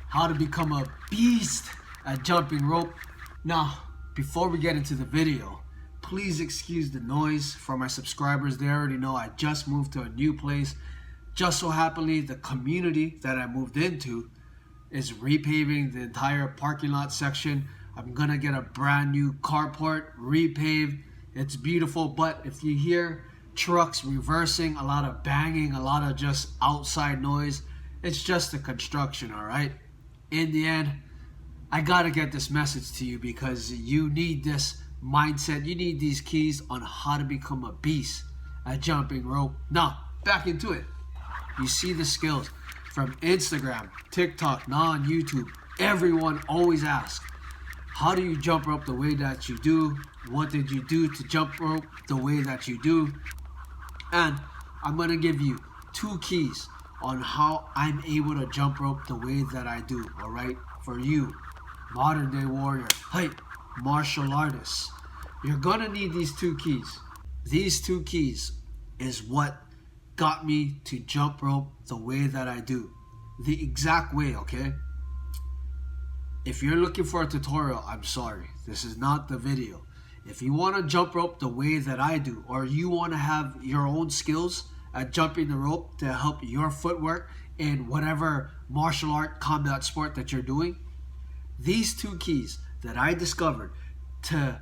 how to become a beast at jumping rope. Now, before we get into the video, please excuse the noise for my subscribers. They already know I just moved to a new place. Just so happily, the community that I moved into is repaving the entire parking lot section. I'm gonna get a brand new carport, repaved. It's beautiful, but if you hear trucks reversing, a lot of banging, a lot of just outside noise, it's just the construction, all right? In the end, I gotta get this message to you because you need this mindset. You need these keys on how to become a beast at jumping rope. Now, back into it. You see the skills from Instagram, TikTok, now on YouTube. Everyone always asks, how do you jump rope the way that you do? What did you do to jump rope the way that you do? And I'm going to give you 2 keys on how I'm able to jump rope the way that I do, all right? For you, modern day warrior, hype, martial artists, you're going to need these 2 keys. These 2 keys is what got me to jump rope the way that I do. The exact way, okay? If you're looking for a tutorial, I'm sorry. This is not the video. If you want to jump rope the way that I do, or you want to have your own skills at jumping the rope to help your footwork in whatever martial art, combat sport that you're doing, these 2 keys that I discovered to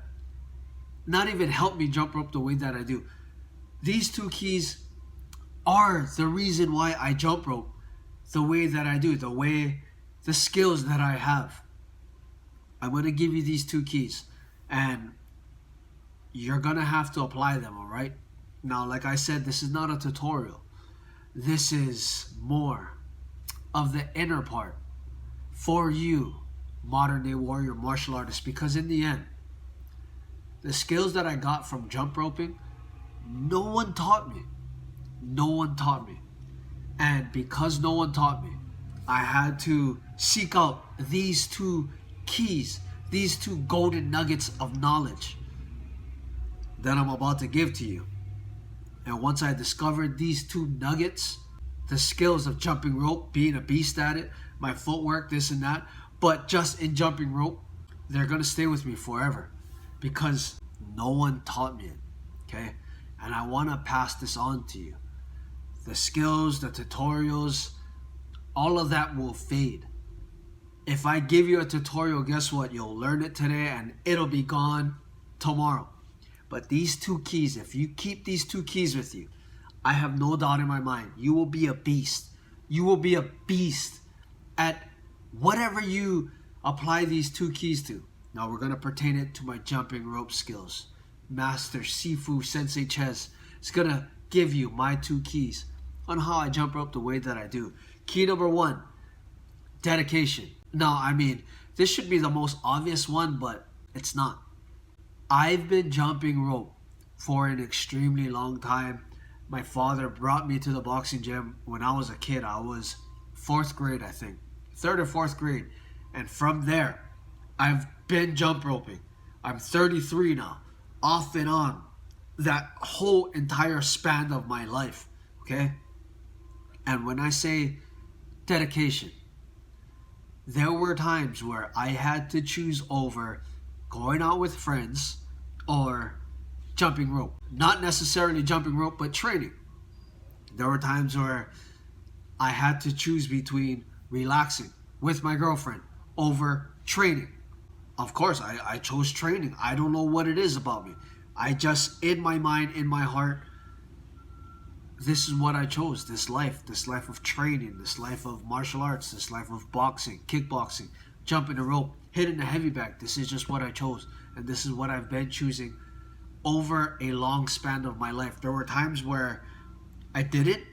not even help me jump rope the way that I do, these 2 keys are the reason why I jump rope the way that I do, the skills that I have. I'm going to give you these 2 keys and you're going to have to apply them, all right? Now, like I said, this is not a tutorial. This is more of the inner part for you, modern day warrior, martial artist, because in the end, the skills that I got from jump roping, no one taught me. No one taught me. And because no one taught me, I had to seek out these 2 keys, these 2 golden nuggets of knowledge that I'm about to give to you. And once I discovered these 2 nuggets, the skills of jumping rope, being a beast at it, my footwork, this and that, but just in jumping rope, they're going to stay with me forever because no one taught me it, okay? And I want to pass this on to you. The skills, the tutorials, all of that will fade. If I give you a tutorial, guess what? You'll learn it today and it'll be gone tomorrow. But these 2 keys, if you keep these 2 keys with you, I have no doubt in my mind, you will be a beast. You will be a beast at whatever you apply these 2 keys to. Now we're going to pertain it to my jumping rope skills. Master Sifu Sensei Ches is going to give you my 2 keys on how I jump rope the way that I do. Key number 1, dedication. Now, I mean, this should be the most obvious one, but it's not. I've been jumping rope for an extremely long time. My father brought me to the boxing gym when I was a kid. I was 4th grade, I think. 3rd or 4th grade. And from there, I've been jump roping. I'm 33 now. Off and on. That whole entire span of my life. Okay? And when I say dedication, there were times where I had to choose over going out with friends or jumping rope. Not necessarily jumping rope, but training. There were times where I had to choose between relaxing with my girlfriend over training. Of course, I chose training. I don't know what it is about me. I just, in my mind, in my heart, this is what I chose. This life of training, this life of martial arts, this life of boxing, kickboxing, jumping the rope, hitting the heavy bag. This is just what I chose. And this is what I've been choosing over a long span of my life. There were times where I did it.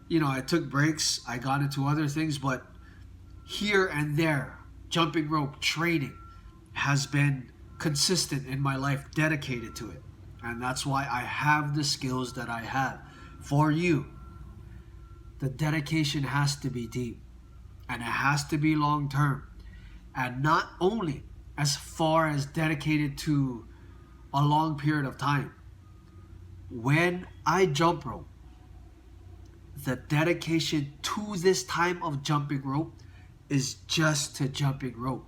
You know, I took breaks. I got into other things. But here and there, jumping rope, training has been consistent in my life, dedicated to it. And that's why I have the skills that I have. For you, the dedication has to be deep. And it has to be long term. And not only as far as dedicated to a long period of time. When I jump rope, the dedication to this time of jumping rope is just to jumping rope.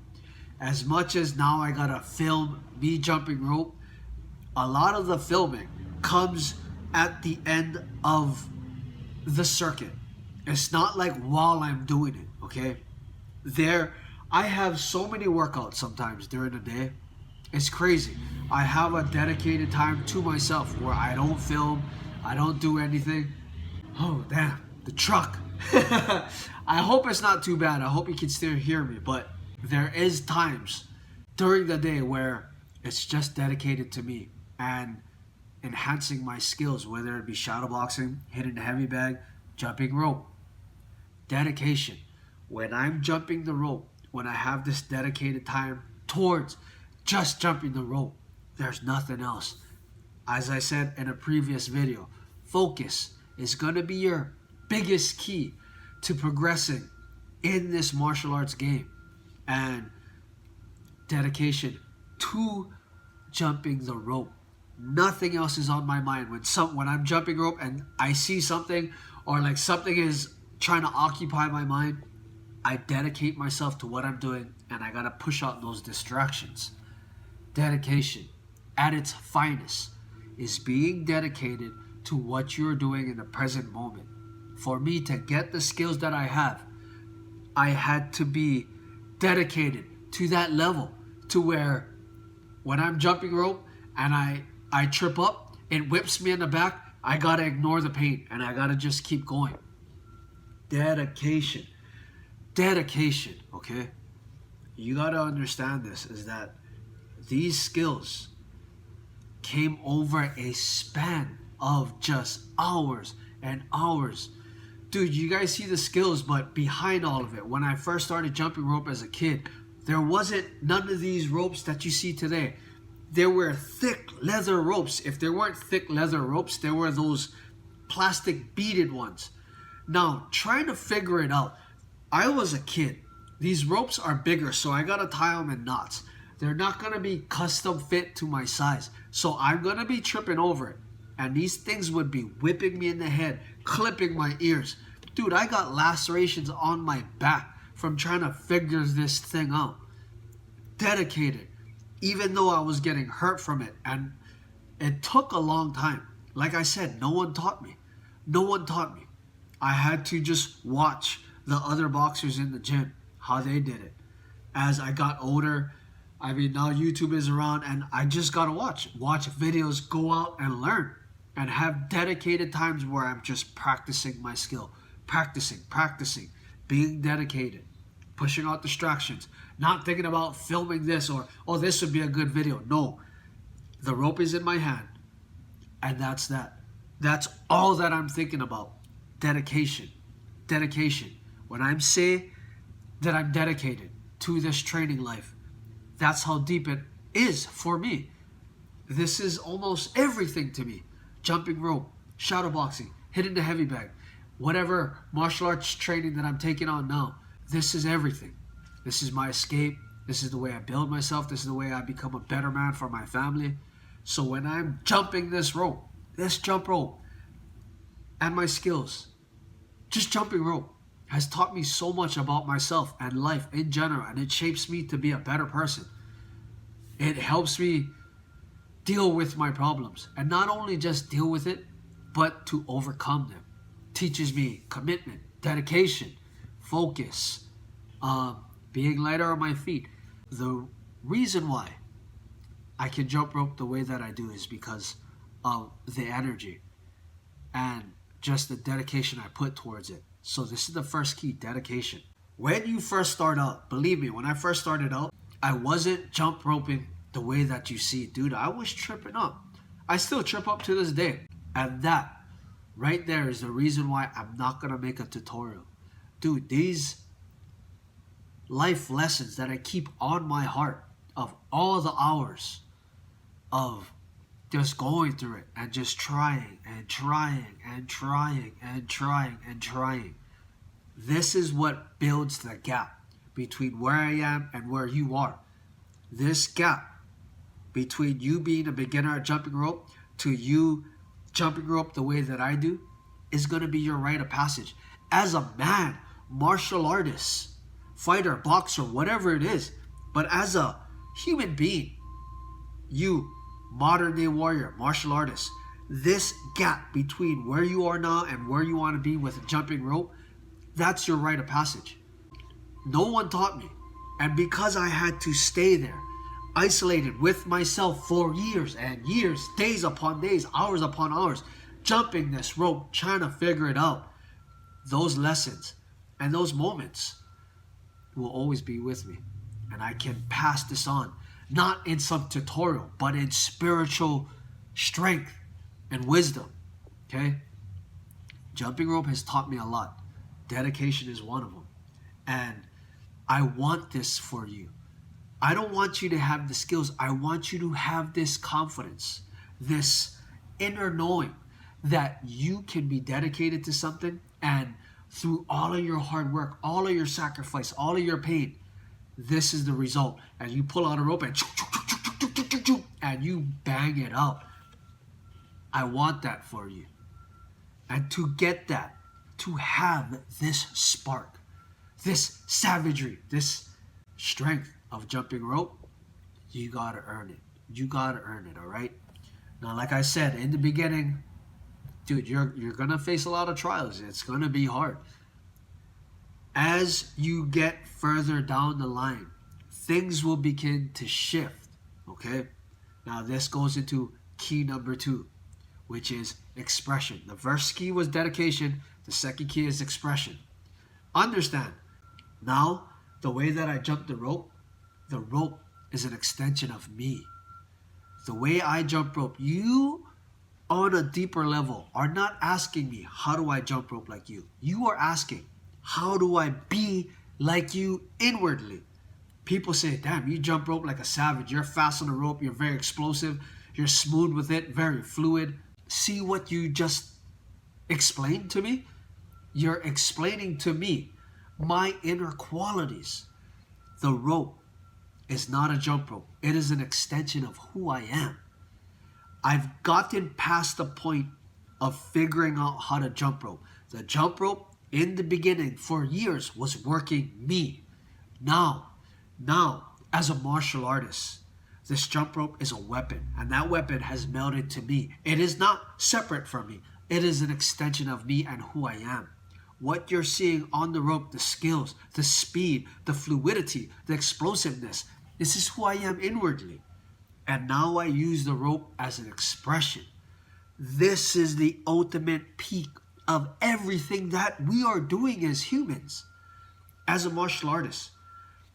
As much as now I gotta film me jumping rope, a lot of the filming comes at the end of the circuit. It's not like while I'm doing it, okay? I have so many workouts sometimes during the day. It's crazy. I have a dedicated time to myself where I don't film, I don't do anything. Oh, damn, the truck. I hope it's not too bad. I hope you can still hear me, but there is times during the day where it's just dedicated to me and enhancing my skills, whether it be shadowboxing, hitting the heavy bag, jumping rope. Dedication. When I'm jumping the rope, when I have this dedicated time towards just jumping the rope, there's nothing else. As I said in a previous video, focus is going to be your biggest key to progressing in this martial arts game, and dedication to jumping the rope. Nothing else is on my mind. When I'm jumping rope and I see something, or like something is trying to occupy my mind, I dedicate myself to what I'm doing, and I gotta push out those distractions. Dedication at its finest is being dedicated to what you're doing in the present moment. For me to get the skills that I have, I had to be dedicated to that level, to where when I'm jumping rope and I trip up, it whips me in the back, I gotta ignore the pain and I gotta just keep going. Dedication. Dedication, okay? You gotta understand this, is that these skills came over a span of just hours and hours. Dude, you guys see the skills, but behind all of it, when I first started jumping rope as a kid, there wasn't none of these ropes that you see today. There were thick leather ropes. If there weren't thick leather ropes, there were those plastic beaded ones. Now, trying to figure it out, I was a kid. These ropes are bigger, so I gotta tie them in knots. They're not gonna be custom fit to my size, so I'm gonna be tripping over it. And these things would be whipping me in the head, clipping my ears. Dude, I got lacerations on my back from trying to figure this thing out. Dedicated, even though I was getting hurt from it. And it took a long time. Like I said, no one taught me. No one taught me. I had to just watch the other boxers in the gym, how they did it. As I got older, I mean, now YouTube is around, and I just gotta watch videos, go out and learn, and have dedicated times where I'm just practicing my skill. Practicing, being dedicated, pushing out distractions, not thinking about filming this or, oh, this would be a good video. No, the rope is in my hand, and that's that. That's all that I'm thinking about. Dedication. When I'm saying that I'm dedicated to this training life, that's how deep it is for me. This is almost everything to me. Jumping rope, shadowboxing, hitting the heavy bag, whatever martial arts training that I'm taking on now, this is everything. This is my escape. This is the way I build myself. This is the way I become a better man for my family. So when I'm jumping this rope, this jump rope, and my skills, just jumping rope has taught me so much about myself and life in general, and it shapes me to be a better person. It helps me deal with my problems, and not only just deal with it, but to overcome them. Teaches me commitment, dedication, focus, being lighter on my feet. The reason why I can jump rope the way that I do is because of the energy and just the dedication I put towards it. So this is the first key, dedication. When you first start out, believe me, when I first started out, I wasn't jump roping the way that you see. Dude, I was tripping up. I still trip up to this day. And that right there is the reason why I'm not gonna make a tutorial. Dude, these life lessons that I keep on my heart of all the hours of just going through it and just trying. This is what builds the gap between where I am and where you are. This gap between you being a beginner at jumping rope to you jumping rope the way that I do is going to be your rite of passage. As a man, martial artists, fighter, boxer, whatever it is. But as a human being, you, modern day warrior, martial artist, this gap between where you are now and where you want to be with a jumping rope, that's your rite of passage. No one taught me. And because I had to stay there, isolated with myself for years and years, days upon days, hours upon hours, jumping this rope, trying to figure it out, those lessons and those moments will always be with me. And I can pass this on, not in some tutorial, but in spiritual strength and wisdom. Okay? Jumping rope has taught me a lot. Dedication is one of them. And I want this for you. I don't want you to have the skills. I want you to have this confidence, this inner knowing that you can be dedicated to something, and through all of your hard work, all of your sacrifice, all of your pain, this is the result. And you pull out a rope and you bang it out. I want that for you. And to get that, to have this spark, this savagery, this strength of jumping rope, you gotta earn it. You gotta earn it, all right? Now, like I said in the beginning, dude, you're gonna face a lot of trials. It's gonna be hard. As you get further down the line, things will begin to shift, okay? Now, this goes into key number 2, which is expression. The first key was dedication. The second key is expression. Understand, now, the way that I jump the rope is an extension of me. The way I jump rope, you on a deeper level are not asking me, how do I jump rope like you? You are asking, how do I be like you inwardly? People say, damn, you jump rope like a savage. You're fast on the rope. You're very explosive. You're smooth with it, very fluid. See what you just explained to me? You're explaining to me my inner qualities. The rope is not a jump rope. It is an extension of who I am. I've gotten past the point of figuring out how to jump rope. The jump rope in the beginning for years was working me. Now, as a martial artist, this jump rope is a weapon, and that weapon has melded to me. It is not separate from me. It is an extension of me and who I am. What you're seeing on the rope, the skills, the speed, the fluidity, the explosiveness, this is who I am inwardly. And now I use the rope as an expression. This is the ultimate peak of everything that we are doing as humans. As a martial artist,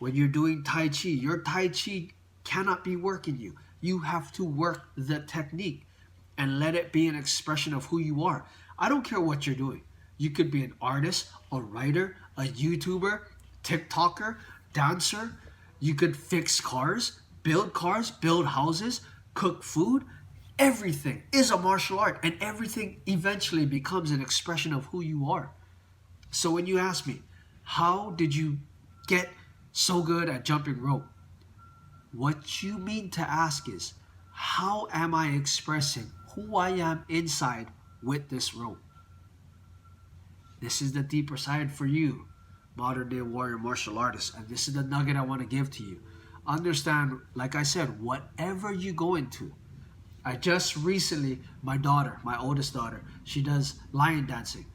when you're doing Tai Chi, your Tai Chi cannot be working you. You have to work the technique and let it be an expression of who you are. I don't care what you're doing. You could be an artist, a writer, a YouTuber, TikToker, dancer. You could fix cars, build houses, cook food. Everything is a martial art, and everything eventually becomes an expression of who you are. So when you ask me, how did you get so good at jumping rope? What you mean to ask is, how am I expressing who I am inside with this rope? This is the deeper side for you, modern day warrior martial artist, and this is the nugget I want to give to you. Understand, like I said, whatever you go into. I just recently, my daughter, my oldest daughter, she does lion dancing.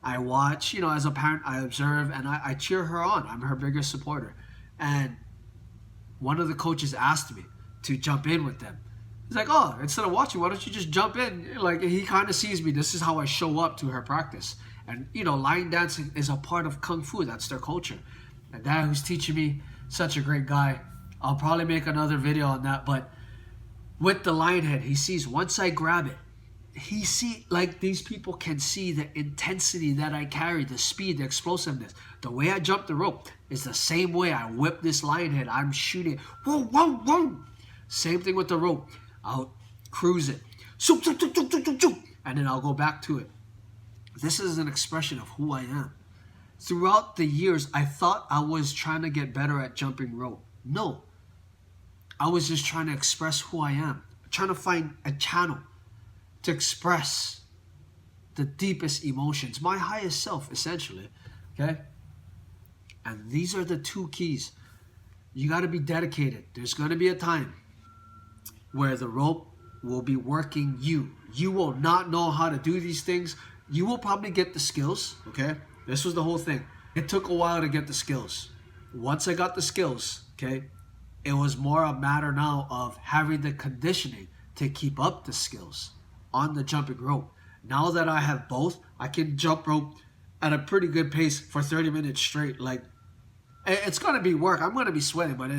I watch, as a parent, I observe and I cheer her on. I'm her biggest supporter. And one of the coaches asked me to jump in with them. He's like, oh, instead of watching, why don't you just jump in? Like, he kind of sees me. This is how I show up to her practice. And, lion dancing is a part of Kung Fu. That's their culture. And dad, who's teaching me, such a great guy. I'll probably make another video on that. But with the lion head, he sees once I grab it, these people can see the intensity that I carry, the speed, the explosiveness. The way I jump the rope is the same way I whip this lion head. I'm shooting. Whoa, whoa, whoa. Same thing with the rope. I'll cruise it. And then I'll go back to it. This is an expression of who I am. Throughout the years, I thought I was trying to get better at jumping rope. No. I was just trying to express who I am. Trying to find a channel to express the deepest emotions. My highest self, essentially. Okay? And these are the two keys. You got to be dedicated. There's going to be a time where the rope will be working you. You will not know how to do these things. You will probably get the skills, okay? This was the whole thing. It took a while to get the skills. Once I got the skills, okay, it was more a matter now of having the conditioning to keep up the skills on the jumping rope. Now that I have both, I can jump rope at a pretty good pace for 30 minutes straight. Like, it's going to be work. I'm going to be sweating, but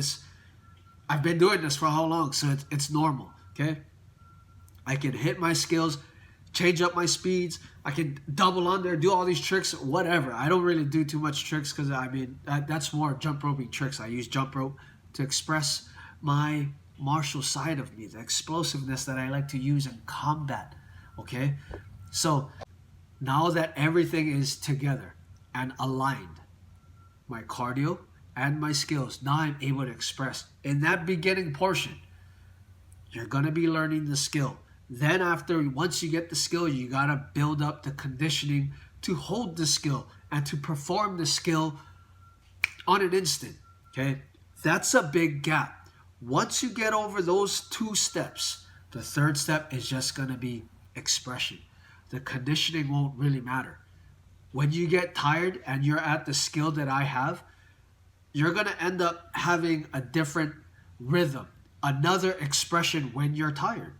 I've been doing this for how long? So it's normal, okay? I can hit my skills, change up my speeds. I can double under, do all these tricks, whatever. I don't really do too much tricks because, I mean, that's more jump roping tricks. I use jump rope to express my martial side of me, the explosiveness that I like to use in combat, okay? So now that everything is together and aligned, my cardio and my skills, now I'm able to express. In that beginning portion, you're going to be learning the skill. Then once you get the skill, you got to build up the conditioning to hold the skill and to perform the skill on an instant, okay? That's a big gap. Once you get over those two steps, the third step is just going to be expression. The conditioning won't really matter. When you get tired and you're at the skill that I have, you're going to end up having a different rhythm, another expression when you're tired.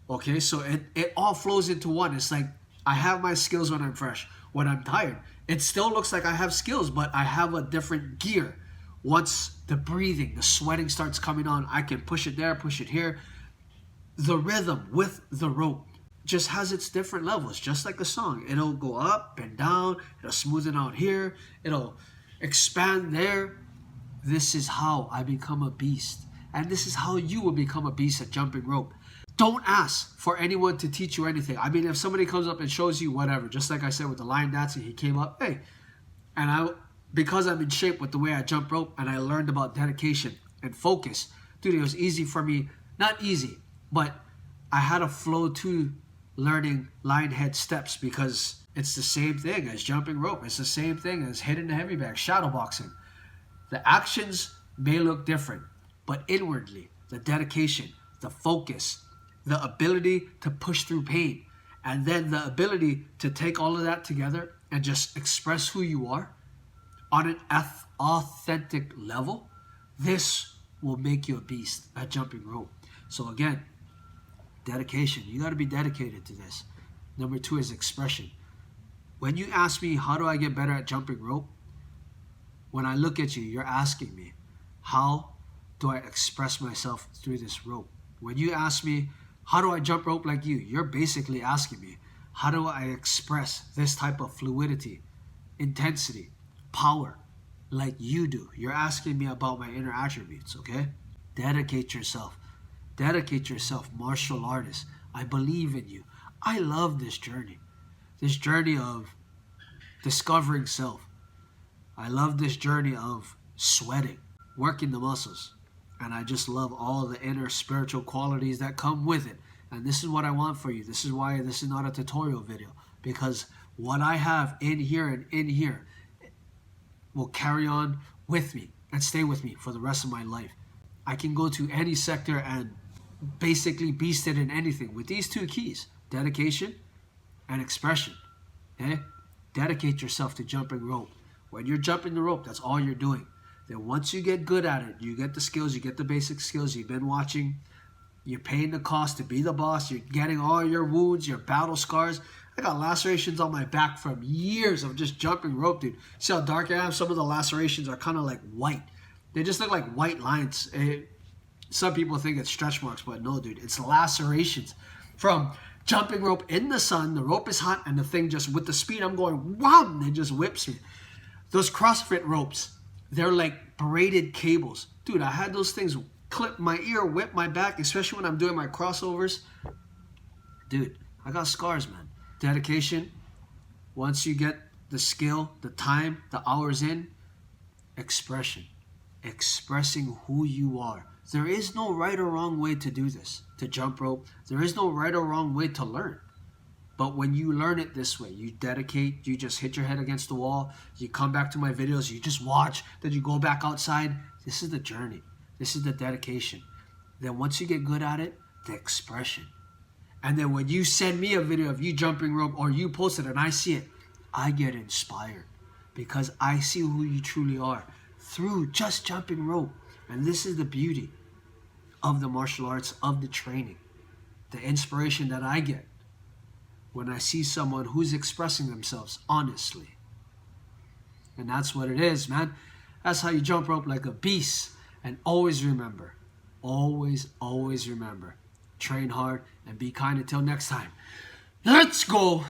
Okay, so it all flows into one. It's like I have my skills when I'm fresh. When I'm tired, it still looks like I have skills, but I have a different gear. Once the breathing, the sweating starts coming on, I can push it there, push it here. The rhythm with the rope just has its different levels, just like a song. It'll go up and down, it'll smoothen out here, it'll expand there. This is how I become a beast. And this is how you will become a beast at jumping rope. Don't ask for anyone to teach you anything. I mean, if somebody comes up and shows you whatever, just like I said with the line dancing, he came up, hey, and because I'm in shape with the way I jump rope and I learned about dedication and focus, dude, it was easy for me. Not easy, but I had a flow to learning line head steps because it's the same thing as jumping rope. It's the same thing as hitting the heavy bag, shadow boxing. The actions may look different, but inwardly, the dedication, the focus, the ability to push through pain, and then the ability to take all of that together and just express who you are on an authentic level, this will make you a beast at jumping rope. So again, dedication. You got to be dedicated to this. Number 2 is expression. When you ask me, how do I get better at jumping rope? When I look at you, you're asking me, how do I express myself through this rope? When you ask me, how do I jump rope like you? You're basically asking me, how do I express this type of fluidity, intensity, power like you do? You're asking me about my inner attributes, okay? Dedicate yourself. Dedicate yourself, martial artist. I believe in you. I love this journey of discovering self. I love this journey of sweating, working the muscles. And I just love all the inner spiritual qualities that come with it. And this is what I want for you. This is why this is not a tutorial video. Because what I have in here and in here will carry on with me and stay with me for the rest of my life. I can go to any sector and basically beast it in anything with these 2 keys, dedication and expression. Okay? Dedicate yourself to jumping rope. When you're jumping the rope, that's all you're doing. Then once you get good at it, you get the skills, you get the basic skills, you've been watching, you're paying the cost to be the boss, you're getting all your wounds, your battle scars. I got lacerations on my back from years of just jumping rope, dude. See how dark I am? Some of the lacerations are kind of like white. They just look like white lines. Some people think it's stretch marks, but no, dude. It's lacerations from jumping rope in the sun. The rope is hot, and the thing just, with the speed I'm going, wham, it just whips me. Those CrossFit ropes, they're like braided cables. Dude, I had those things clip my ear, whip my back, especially when I'm doing my crossovers. Dude, I got scars, man. Dedication. Once you get the skill, the time, the hours in, expression. Expressing who you are. There is no right or wrong way to do this, to jump rope. There is no right or wrong way to learn. But when you learn it this way, you dedicate, you just hit your head against the wall, you come back to my videos, you just watch, then you go back outside. This is the journey. This is the dedication. Then once you get good at it, the expression. And then when you send me a video of you jumping rope or you post it and I see it, I get inspired because I see who you truly are through just jumping rope. And this is the beauty of the martial arts, of the training, the inspiration that I get when I see someone who's expressing themselves honestly. And that's what it is, man. That's how you jump rope like a beast. And always remember, always remember, train hard and be kind. Until next time, let's go.